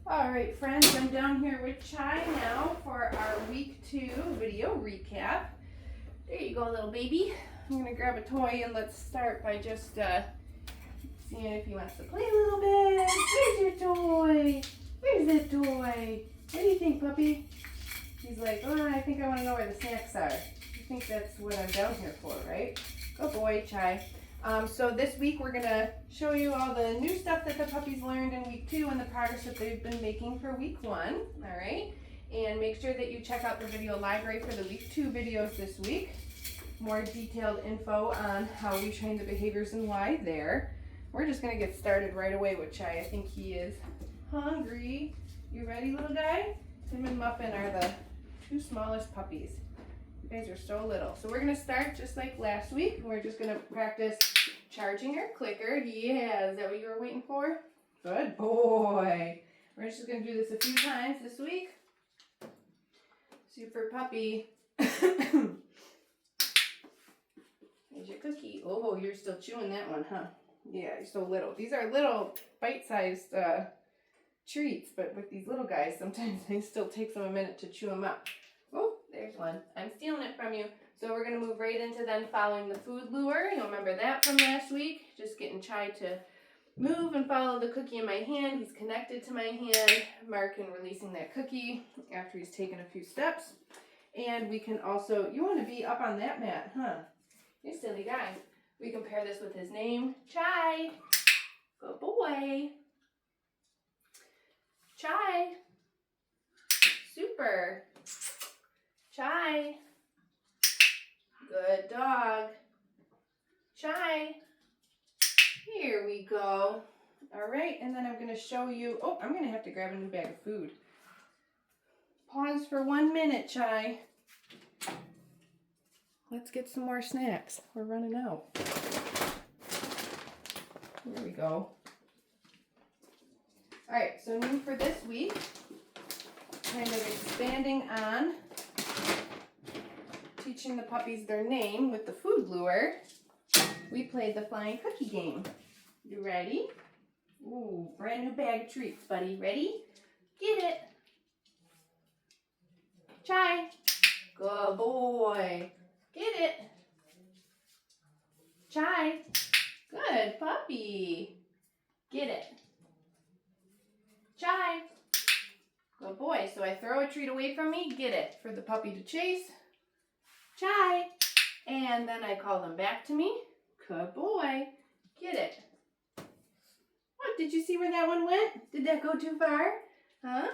All right, friends, I'm down here with Chai now for our week 2 video recap. There you go, little baby. I'm gonna grab a toy and let's start by just seeing if he wants to play a little bit. Where's your toy? Where's that toy? What do you think, puppy? He's like, oh, I think I want to know where the snacks are. I think that's what I'm down here for, right? Good boy, Chai. So this week we're going to show you all the new stuff that the puppies learned in week 2 and the progress that they've been making for week 1, all right? And make sure that you check out the video library for the week 2 videos this week. More detailed info on how we train the behaviors and why there. We're just going to get started right away with Chai. I think he is hungry. You ready, little guy? Him and Muffin are the 2 smallest puppies. You guys are so little. So we're going to start just like last week. We're just going to practice charging our clicker. Yeah, is that what you were waiting for? Good boy. We're just going to do this a few times this week. Super puppy. Here's your cookie. Oh, you're still chewing that one, huh? Yeah, you're so little. These are little bite-sized treats, but with these little guys, sometimes it still takes them a minute to chew them up. Oh, there's one. I'm stealing it from you. So we're going to move right into then following the food lure. You'll remember that from last week. Just getting Chai to move and follow the cookie in my hand. He's connected to my hand. Marking releasing that cookie after he's taken a few steps. And we can also, you want to be up on that mat, huh? You silly guy. We can pair this with his name, Chai. Good boy. Chai. Super. Chai. Good dog. Chai. Here we go. All right, and then I'm going to show you, oh, I'm going to have to grab a new bag of food. Pause for 1 minute, Chai. Let's get some more snacks. We're running out. Here we go. All right, so new for this week, kind of expanding on teaching the puppies their name with the food lure. We played the flying cookie game. You ready? Ooh, brand new bag of treats, buddy. Ready? Get it. Chai. Good boy. Get it. Chai. Good puppy. Get it. Chai. Good boy. So I throw a treat away from me. Get it. For the puppy to chase. Chai. And then I call them back to me. Good boy. Get it. What? Did you see where that one went? Did that go too far? Huh?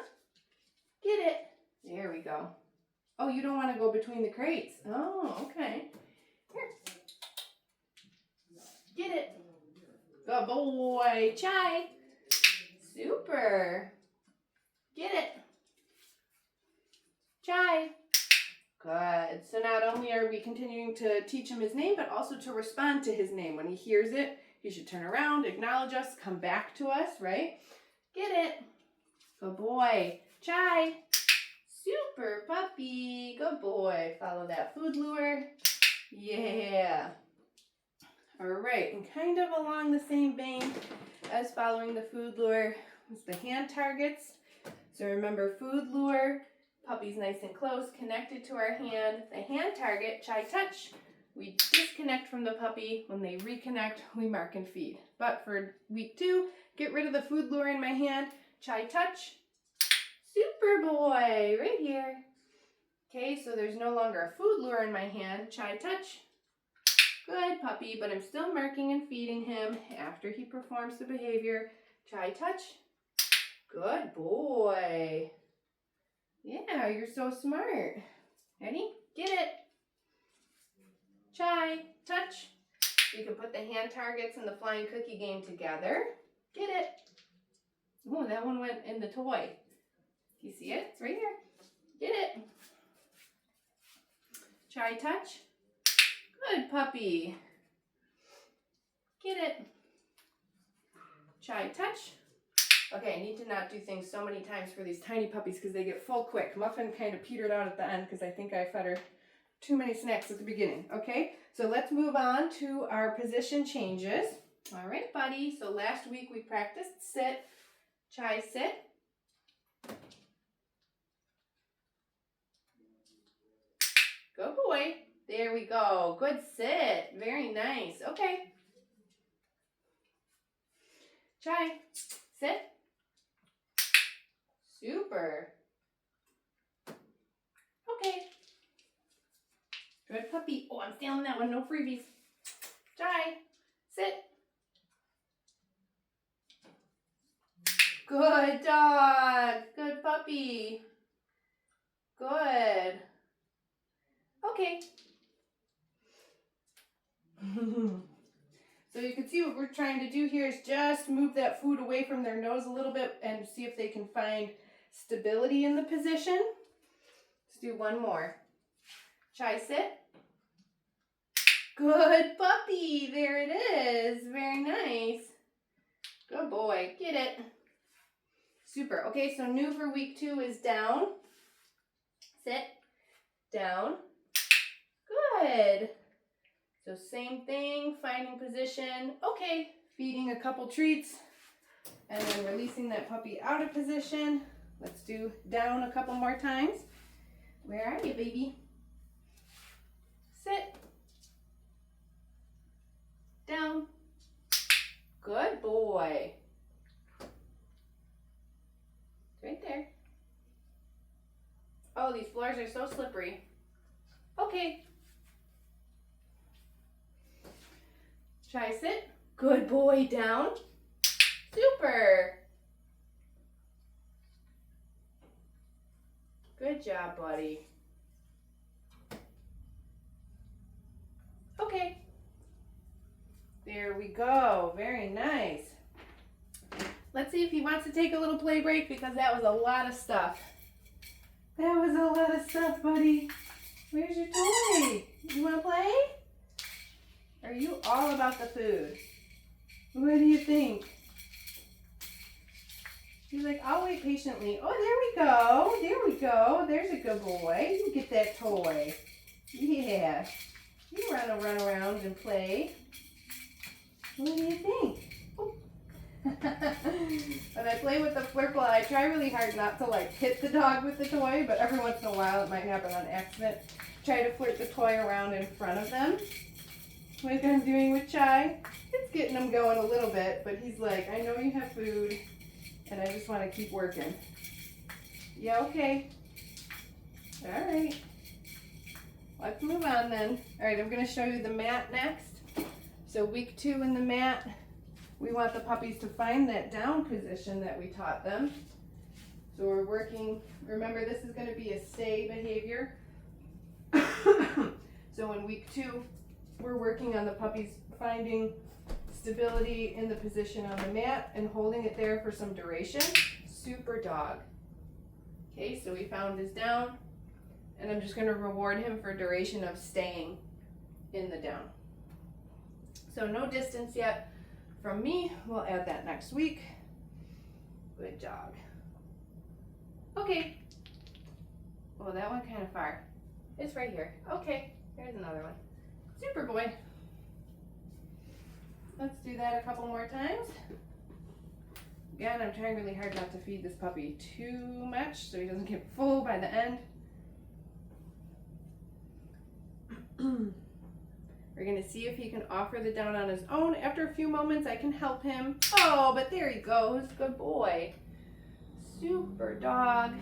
Get it. There we go. Oh, you don't want to go between the crates. Oh, okay. Here. Get it. Good boy. Chai. Super. Get it. Chai. Good. So not only are we continuing to teach him his name, but also to respond to his name. When he hears it, he should turn around, acknowledge us, come back to us, right? Get it. Good boy. Chai. Super puppy. Good boy. Follow that food lure. Yeah. All right. And kind of along the same vein as following the food lure is the hand targets. So remember, food lure, puppy's nice and close, connected to our hand. The hand target, Chai touch, we disconnect from the puppy. When they reconnect, we mark and feed. But for week 2, get rid of the food lure in my hand. Chai touch. Super boy, right here. Okay, so there's no longer a food lure in my hand. Chai touch. Good puppy, but I'm still marking and feeding him after he performs the behavior. Chai touch. Good boy. Yeah, you're so smart. Ready? Get it. Chai touch. You can put the hand targets and the flying cookie game together. Get it. Oh, that one went in the toy. Do you see it? It's right here. Get it. Chai touch. Good puppy. Get it. Chai touch. Okay, I need to not do things so many times for these tiny puppies because they get full quick. Muffin kind of petered out at the end because I think I fed her too many snacks at the beginning. Okay, so let's move on to our position changes. All right, buddy. So last week we practiced sit, Chai sit, Good boy. There we go. Good sit. Very nice. Okay. Chai, sit. Super. Okay. Good puppy. Oh, I'm stealing that one. No freebies. Chai, sit. Good dog. Good puppy. Good. Okay. So you can see what we're trying to do here is just move that food away from their nose a little bit and see if they can find stability in the position. Let's do one more. Chai, sit. Good puppy. There it is. Very nice. Good boy. Get it. Super. Okay, so new for week 2 is down. Sit. Down. Good. So same thing, finding position. Okay, feeding a couple treats and then releasing that puppy out of position. Let's do down a couple more times. Where are you, baby? Sit. Down. Good boy. Right there. Oh, these floors are so slippery. Okay. Try sit. Good boy. Down. Super. Good job, buddy. Okay. There we go. Very nice. Let's see if he wants to take a little play break because that was a lot of stuff. That was a lot of stuff, buddy. Where's your toy? You want to play? Are you all about the food? What do you think? He's like, I'll wait patiently. Oh, there we go. There we go. There's a good boy. You can get that toy. Yeah. You run around and play. What do you think? Oh. When I play with the Flurple, I try really hard not to like hit the dog with the toy, but every once in a while it might happen on accident. Try to flirt the toy around in front of them. Like I'm doing with Chai. It's getting him going a little bit, but he's like, I know you have food, and I just want to keep working. Yeah, okay. All right. Let's move on then. All right, I'm going to show you the mat next. So week 2 in the mat, we want the puppies to find that down position that we taught them. So we're working, remember this is going to be a stay behavior. So in week 2, we're working on the puppies finding stability in the position on the mat and holding it there for some duration. Super dog. Okay, so we found his down, and I'm just going to reward him for duration of staying in the down. So no distance yet from me. We'll add that next week. Good dog. Okay. Well, that one kind of far. It's right here. Okay, there's another one. Super boy. Let's do that a couple more times. Again, I'm trying really hard not to feed this puppy too much so he doesn't get full by the end. We're gonna see if he can offer the down on his own. After a few moments, I can help him. Oh, but there he goes. Good boy. Super dog.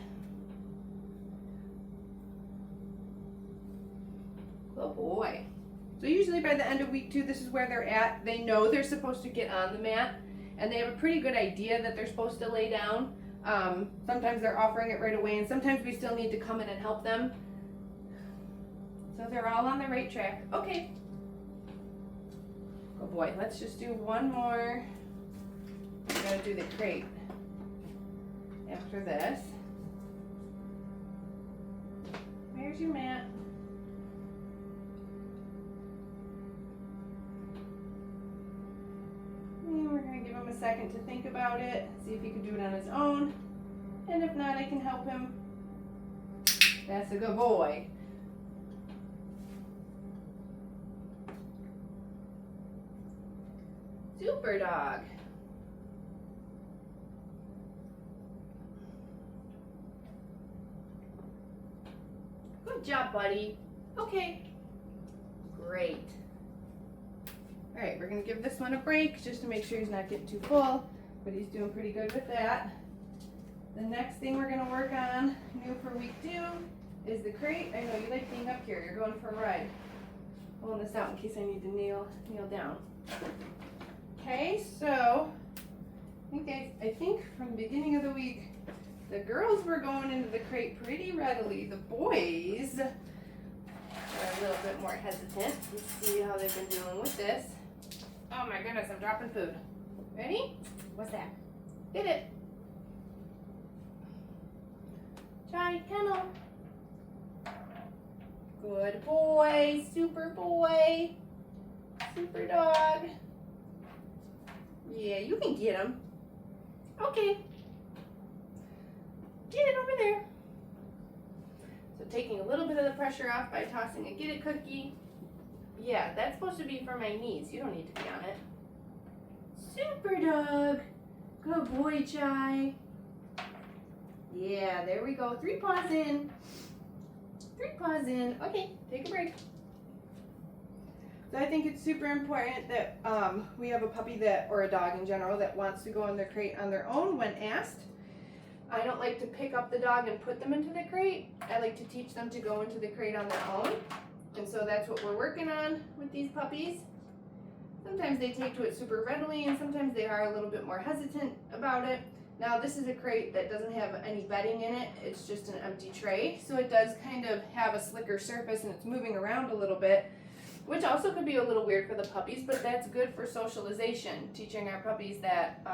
Good boy. So usually by the end of week 2, this is where they're at. They know they're supposed to get on the mat, and they have a pretty good idea that they're supposed to lay down. Sometimes they're offering it right away, and sometimes we still need to come in and help them. So they're all on the right track. Okay. Good boy. Let's just do one more. We're going to do the crate after this. Where's your mat? And we're going to give him a second to think about it, see if he can do it on his own. And if not, I can help him. That's a good boy. Super dog. Good job, buddy. Okay. Great. All right, we're gonna give this one a break just to make sure he's not getting too full, but he's doing pretty good with that. The next thing we're gonna work on, new for week 2, is the crate. I know you like being up here. You're going for a ride. Pulling this out in case I need to kneel down. Okay, so I think from the beginning of the week, the girls were going into the crate pretty readily. The boys are a little bit more hesitant. Let's see how they've been dealing with this. Oh my goodness, I'm dropping food. Ready? What's that? Get it. Chai, kennel. Good boy, super boy, super dog. Yeah, you can get him. Okay. Get it over there. So taking a little bit of the pressure off by tossing a get it cookie. Yeah, that's supposed to be for my knees. You don't need to be on it. Super dog. Good boy, Chai. Yeah, there we go. 3 paws in. 3 paws in. Okay, take a break. So I think it's super important that we have a puppy or a dog in general that wants to go in the crate on their own when asked. I don't like to pick up the dog and put them into the crate. I like to teach them to go into the crate on their own. And so that's what we're working on with these puppies. Sometimes they take to it super readily and sometimes they are a little bit more hesitant about it. Now this is a crate that doesn't have any bedding in it. It's just an empty tray. So it does kind of have a slicker surface and it's moving around a little bit, which also could be a little weird for the puppies, but that's good for socialization, teaching our puppies that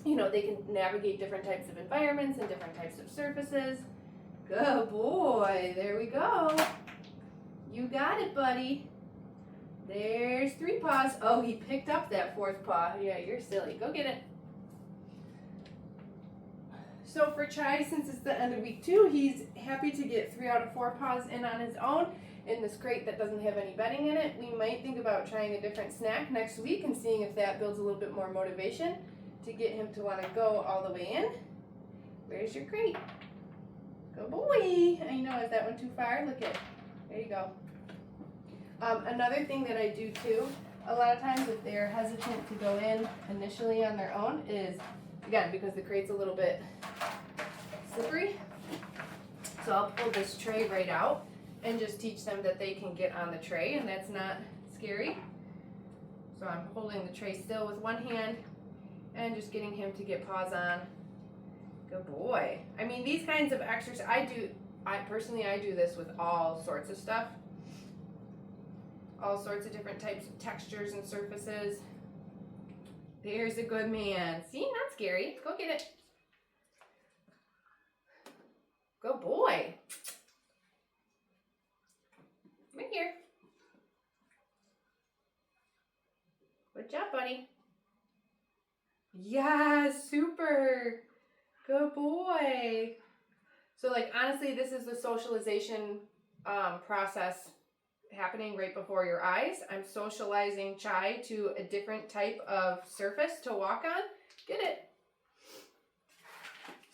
they can navigate different types of environments and different types of surfaces. Good boy, there we go. You got it, buddy. There's 3 paws. Oh, he picked up that 4th paw. Yeah, you're silly. Go get it. So for Chai, since it's the end of week 2, he's happy to get 3 out of 4 paws in on his own in this crate that doesn't have any bedding in it. We might think about trying a different snack next week and seeing if that builds a little bit more motivation to get him to want to go all the way in. Where's your crate? Good boy. I know, is that one too far? Look at, there you go. Another thing that I do too, a lot of times if they're hesitant to go in initially on their own is, again, because the crate's a little bit slippery. So I'll pull this tray right out and just teach them that they can get on the tray and that's not scary. So I'm holding the tray still with one hand and just getting him to get paws on. Good boy. I mean, these kinds of exercises, I personally do this with all sorts of stuff. All sorts of different types of textures and surfaces. There's a good man. See, not scary. Go get it. Good boy. Right here. Good job, buddy. Yeah, super. Good boy. So, like, honestly, this is the socialization process happening right before your eyes. I'm socializing Chai to a different type of surface to walk on. Get it.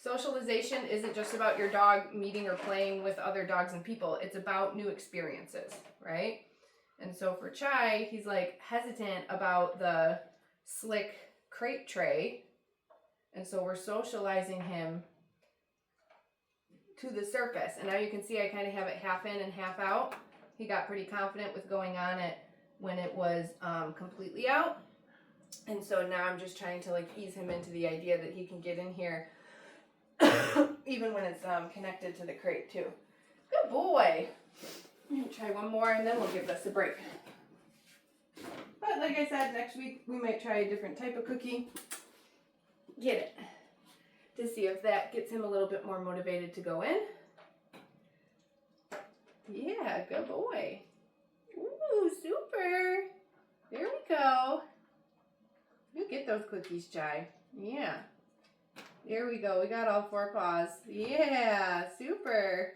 Socialization isn't just about your dog meeting or playing with other dogs and people. It's about new experiences, right? And so for Chai, he's like hesitant about the slick crate tray. And so we're socializing him to the surface. And now you can see I kind of have it half in and half out. He got pretty confident with going on it when it was completely out. And so now I'm just trying to like ease him into the idea that he can get in here even when it's connected to the crate too. Good boy. I'm going to try one more and then we'll give this a break. But like I said, next week we might try a different type of cookie. Get it. To see if that gets him a little bit more motivated to go in. Yeah, good boy. Ooh, super. There we go. You get those cookies, Chai. Yeah. There we go. We got all 4 paws. Yeah, super.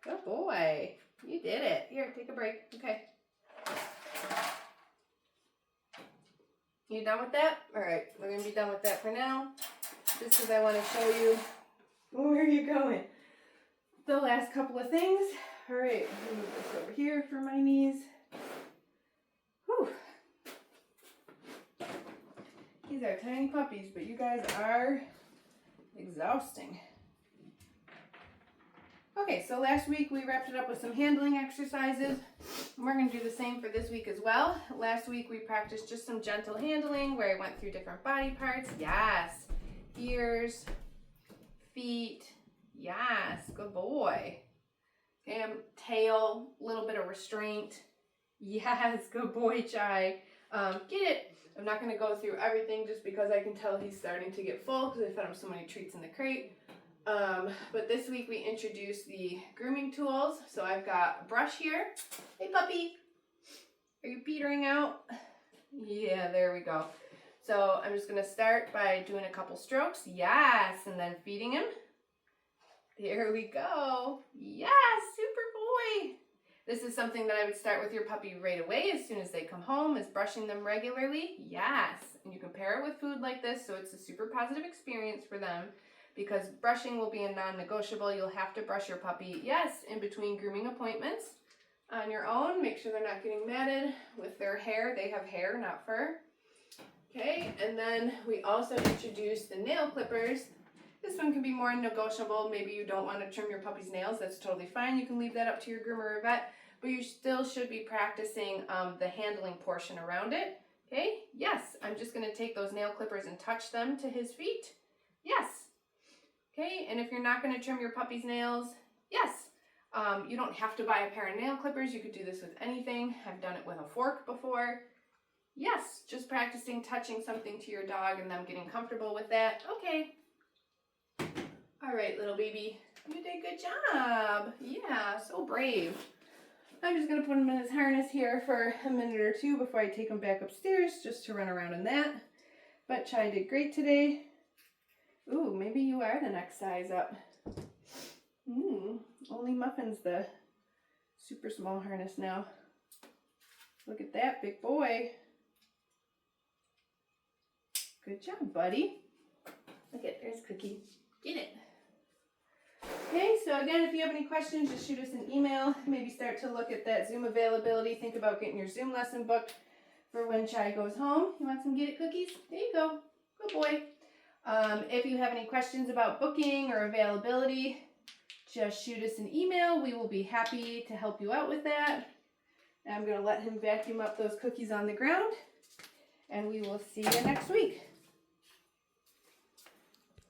Good boy. You did it. Here, take a break. Okay. You done with that? All right, we're going to be done with that for now. Just because I want to show you. Where are you going? the last couple of things. All right, I'll move this over here for my knees. Whew. These are tiny puppies, but you guys are exhausting. Okay, so last week we wrapped it up with some handling exercises. We're going to do the same for this week as well. Last week we practiced just some gentle handling where I went through different body parts. Yes. Ears, feet. Yes. Good boy. Okay, tail, a little bit of restraint. Yes. Good boy, Chai. Get it. I'm not going to go through everything just because I can tell he's starting to get full because I fed him so many treats in the crate. But this week we introduced the grooming tools. So I've got a brush here. Hey puppy, are you petering out? Yeah, there we go. So I'm just gonna start by doing a couple strokes. Yes, and then feeding him. There we go. Yes, super boy. This is something that I would start with your puppy right away as soon as they come home, is brushing them regularly. Yes, and you can pair it with food like this so it's a super positive experience for them. Because brushing will be a non-negotiable. You'll have to brush your puppy, yes, in between grooming appointments on your own. Make sure they're not getting matted with their hair. They have hair, not fur. Okay, and then we also introduced the nail clippers. This one can be more negotiable. Maybe you don't want to trim your puppy's nails. That's totally fine. You can leave that up to your groomer or vet, but you still should be practicing the handling portion around it. Okay, yes, I'm just going to take those nail clippers and touch them to his feet. Yes. Okay, and if you're not going to trim your puppy's nails, yes, you don't have to buy a pair of nail clippers. You could do this with anything. I've done it with a fork before. Yes, just practicing touching something to your dog and them getting comfortable with that. Okay. All right, little baby, you did a good job. Yeah, so brave. I'm just going to put him in his harness here for a minute or two before I take him back upstairs just to run around in that. But Chai did great today. Ooh, maybe you are the next size up. Only Muffin's the super small harness now. Look at that, big boy. Good job, buddy. Look at, there's Cookie. Get it. Okay, so again, if you have any questions, just shoot us an email. Maybe start to look at that Zoom availability. Think about getting your Zoom lesson booked for when Chai goes home. You want some Get It cookies? There you go. Good boy. If you have any questions about booking or availability, just shoot us an email. We will be happy to help you out with that. And I'm going to let him vacuum up those cookies on the ground, and we will see you next week.